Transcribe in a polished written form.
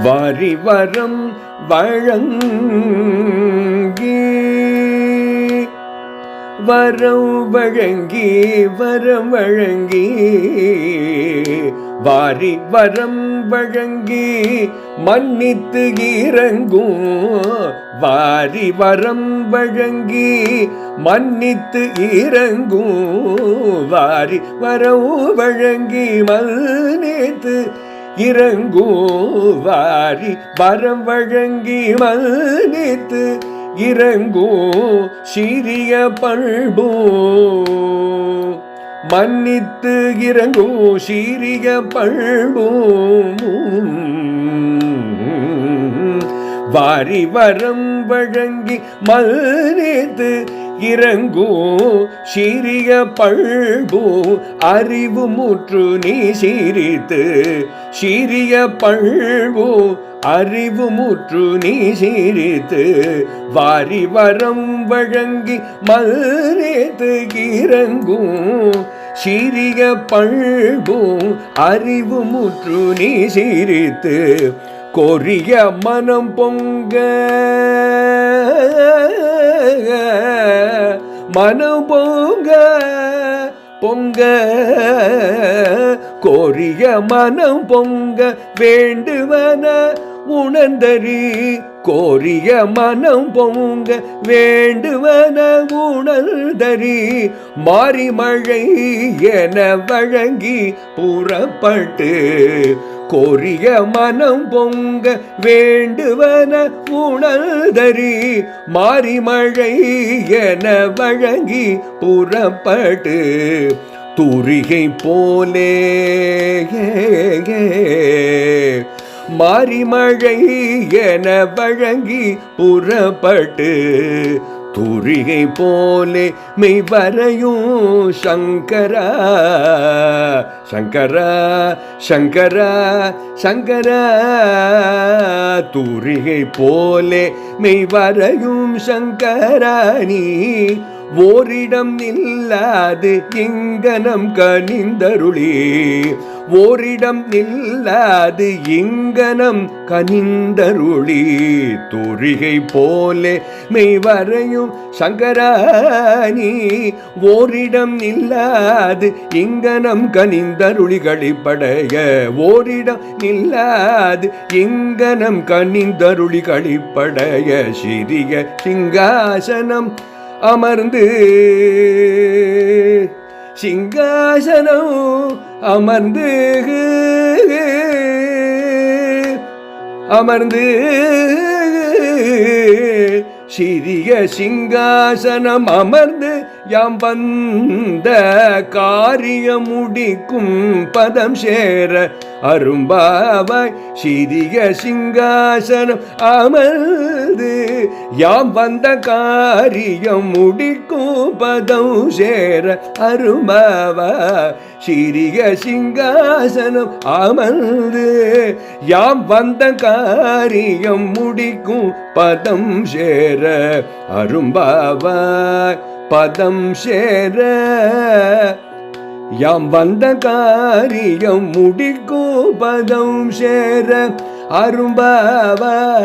வாரி வரம் வழங்கி வரம் வழங்கி வரம் வழங்கி வாரி வரம் வழங்கி மன்னித்து இறங்கும் வாரி வரம் வழங்கி மன்னித்து இறங்கும் வாரி வரம் வழங்கி மன்னித்து இறங்கும் வாரி வரம் வழங்கி மன்னித்து இறங்கும் சிறிய பண்பும் மன்னித்து இறங்கும் சிறிய பண்பும் வாரி வரம் வழங்கி மன்னித்து இறங்கும் சிறிய பண்பும் அறிவு முற்று நீ சிரித்து சிறிய பண்பும் அறிவு முற்று நீ சிரித்து வாரி வரம் வழங்கி மன்னித்து இறங்கும் சிறிய பண்பும் அறிவு முற்று நீ சிரித்து கொரிய மனம் பொங்க மனம் பொங்க பொங்க கொரிய மனம் பொங்க வேண்டுவன உணர்ந்தறி கோரிய மனம் பொங்க வேண்டுவன உணர்ந்தறி மாறி மழை என வழங்கி புறப்பட்டு கோரிய மனம் பொங்க வேண்டுவன உணர்ந்தறி மாறி மழை என வழங்கி புறப்பட்டு தூரிகை போலே மாறி மழை என வழங்கி புறப்பட்டு தூரிகை போலே மெய் வரையும் சங்கரா சங்கரா சங்கரா சங்கரா தூரிகை போலே மெய் வரையும் சங்கராணி ஓரிடம் நில்லாது இங்கனம் கனிந்தருளி ஓரிடம் நில்லாது இங்கனம் கனிந்தருளி தூரிகை போலே மெய் வரையும் சங்கராணி ஓரிடம் நில்லாது இங்கனம் கனிந்தருளி களிப்படைய ஓரிடம் நில்லாது இங்கனம் கனிந்தருளி களிப்படைய சிறிய சிங்காசனம் அமர்ந்து சிங்காசனம் அமர்ந்து அமர்ந்து சிறிய சிங்காசனம் அமர்ந்து யாம் வந்த காரியம் முடிக்கும் பதம் சேர அரும்பாவாய் சிறிய சிங்காசனம் அமர்ந்து யாம் வந்த காரியம் முடிக்கும் பதம் சேர அரும்பாவாய் சிறிய சிங்காசனம் அமர்ந்து யாம் வந்த காரியம் முடிக்கும் பதம் சேர அரும்பாவாய் பதம் சேர யாம் வந்த காரியம் முடிக்கும் பதம் சேர அரும்பாவாய்